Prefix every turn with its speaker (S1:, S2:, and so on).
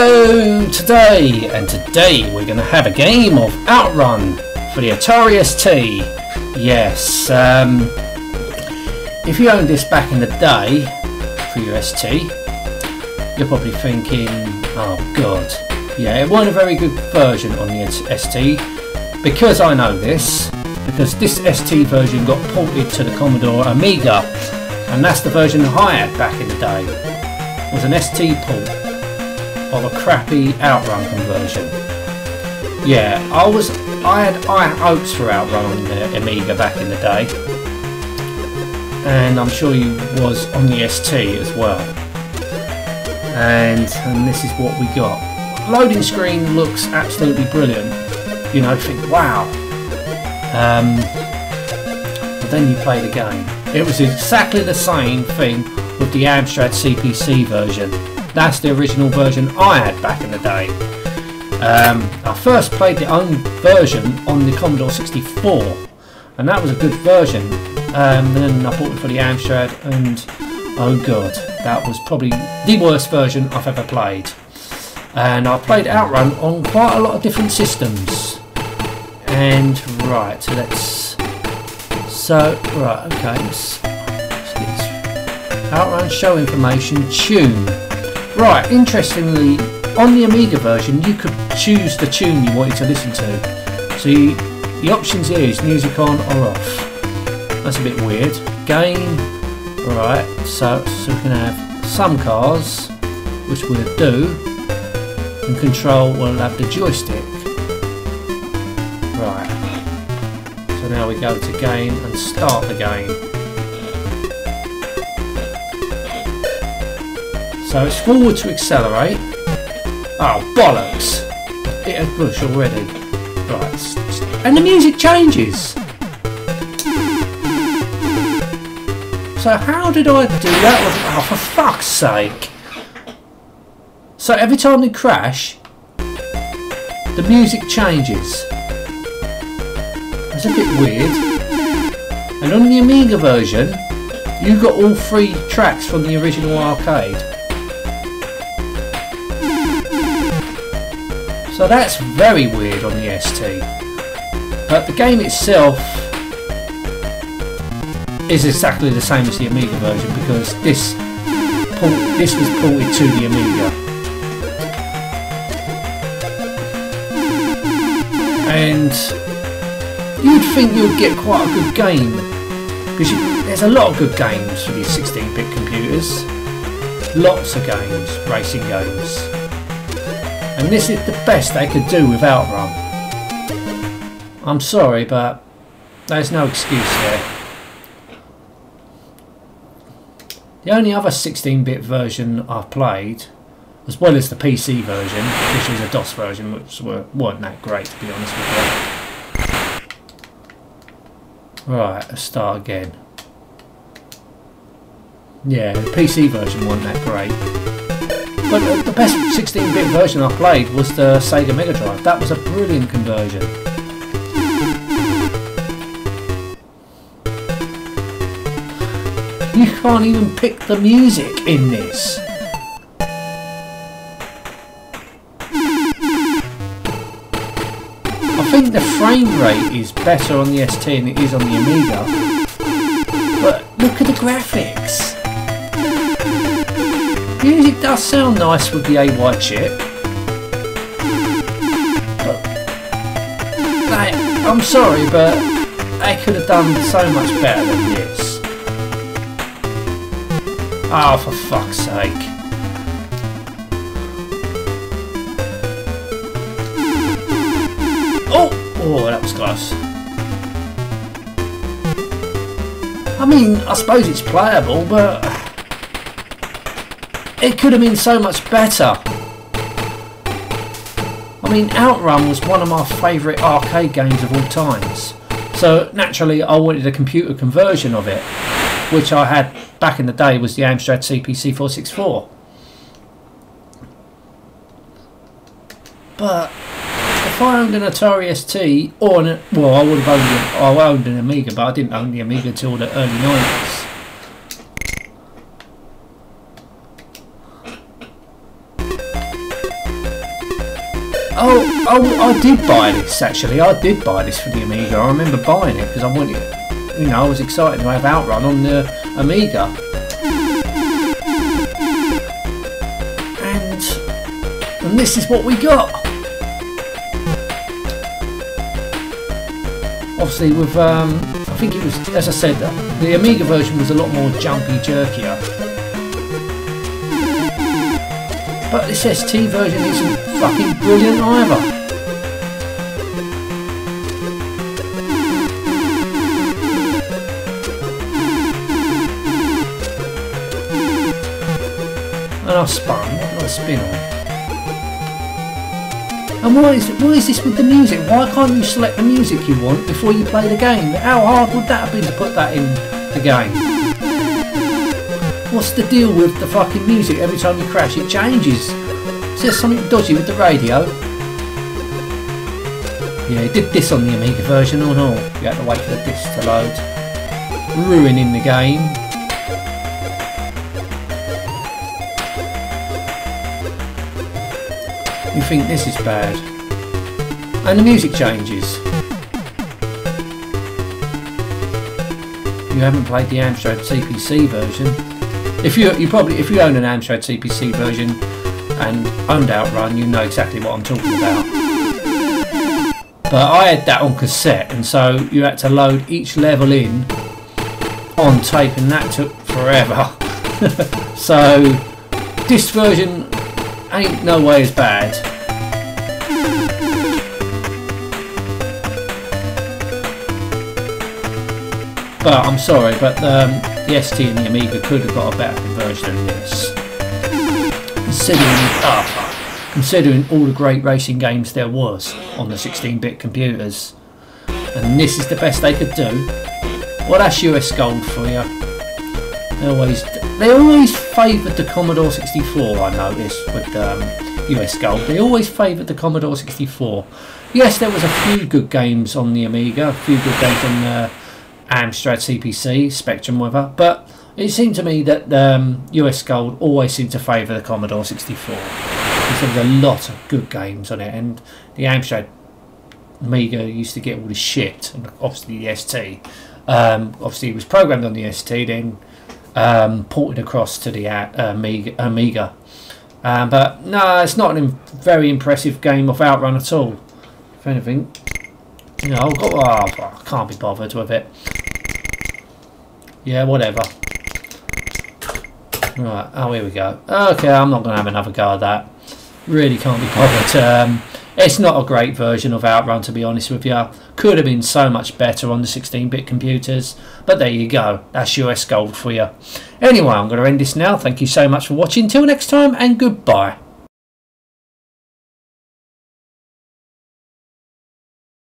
S1: Hello today, and today we're going to have a game of Outrun for the Atari ST. Yes, if you owned this back in the day for your ST, you're probably thinking, oh god, yeah, it wasn't a very good version on the ST. Because I know this, because this ST version got ported to the Commodore Amiga, and that's the version I had back in the day. It was an ST port of a crappy Outrun conversion. Yeah, I had high hopes for Outrun on the Amiga back in the day, and I'm sure you was on the ST as well. And this is what we got. Loading screen looks absolutely brilliant. You know, think wow. But then you play the game. It was exactly the same thing with the Amstrad CPC version. That's the original version I had back in the day. I first played the own version on the Commodore 64, and that was a good version. Then I bought it for the Amstrad, and oh god, that was probably the worst version I've ever played. And I played Outrun on quite a lot of different systems. And right, so let's get Outrun show information tune. Right, interestingly, on the Amiga version you could choose the tune you wanted to listen to. So the options here is music on or off. That's a bit weird. Game, right, so we can have some cars, which we'll do, and control will have the joystick. Right, so now we go to game and start the game. So it's forward to accelerate. Oh bollocks! Hit a bush already. Right, and the music changes. So how did I do that? Oh, for fuck's sake! So every time they crash, the music changes. That's a bit weird. And on the Amiga version, you got all 3 tracks from the original arcade. So that's very weird on the ST. But the game itself is exactly the same as the Amiga version, because this was ported to the Amiga. And you'd think you'd get quite a good game, because there's a lot of good games for these 16-bit computers. Lots of games, racing games. And this is the best they could do with Outrun. I'm sorry, but there's no excuse there. The only other 16-bit version I've played, as well as the PC version, which was a DOS version, which weren't that great, to be honest with you. Right, let's start again. Yeah, the PC version wasn't that great. But the best 16-bit version I played was the SEGA Mega Drive. That was a brilliant conversion. You can't even pick the music in this. I think the frame rate is better on the ST than it is on the Amiga. But look at the graphics. The music does sound nice with the AY chip, but I'm sorry, but they could have done so much better than this. Oh, for fuck's sake. Oh, that was close. I mean, I suppose it's playable, but it could have been so much better. I mean, Outrun was one of my favourite arcade games of all times. So naturally I wanted a computer conversion of it, which I had back in the day was the Amstrad CPC 464. But if I owned an Atari ST, or I owned an Amiga, but I didn't own the Amiga until the early 90s. I did buy this actually. I did buy this for the Amiga. I remember buying it because I wanted, you know, I was excited to have Outrun on the Amiga. And this is what we got. Obviously with, I think it was, as I said, the Amiga version was a lot more jumpy, jerkier. But this ST version isn't fucking brilliant either. And I spun, not a spin on. And why is this with the music? Why can't you select the music you want before you play the game? How hard would that have been to put that in the game? What's the deal with the fucking music? Every time you crash it changes. Is there something dodgy with the radio? Yeah, it did this on the Amiga version or no? You had to wait for the disc to load. Ruining the game. You think this is bad. And the music changes. You haven't played the Amstrad CPC version. If you own an Amstrad CPC version and owned Outrun, you know exactly what I'm talking about. But I had that on cassette, and so you had to load each level in on tape, and that took forever. So this version ain't no way as bad. But I'm sorry, but the ST and the Amiga could have got a better version than this. Considering all the great racing games there was on the 16-bit computers, and this is the best they could do. Well, that's US Gold for you. They always favoured the Commodore 64. I noticed with US Gold, they always favoured the Commodore 64. Yes, there was a few good games on the Amiga, a few good games on the Amstrad CPC, Spectrum Weather, but it seemed to me that US Gold always seemed to favour the Commodore 64. Because there was a lot of good games on it, and the Amstrad Amiga used to get all the shit, and obviously the ST. Obviously it was programmed on the ST, then ported across to the Amiga. But no, it's not a very impressive game of Outrun at all. If anything, you know, I can't be bothered with it. Yeah, whatever. Right, oh, here we go. Okay, I'm not going to have another go at that. Really can't be bothered. It's not a great version of Outrun, to be honest with you. Could have been so much better on the 16-bit computers. But there you go. That's US Gold for you. Anyway, I'm going to end this now. Thank you so much for watching. Till next time, and goodbye.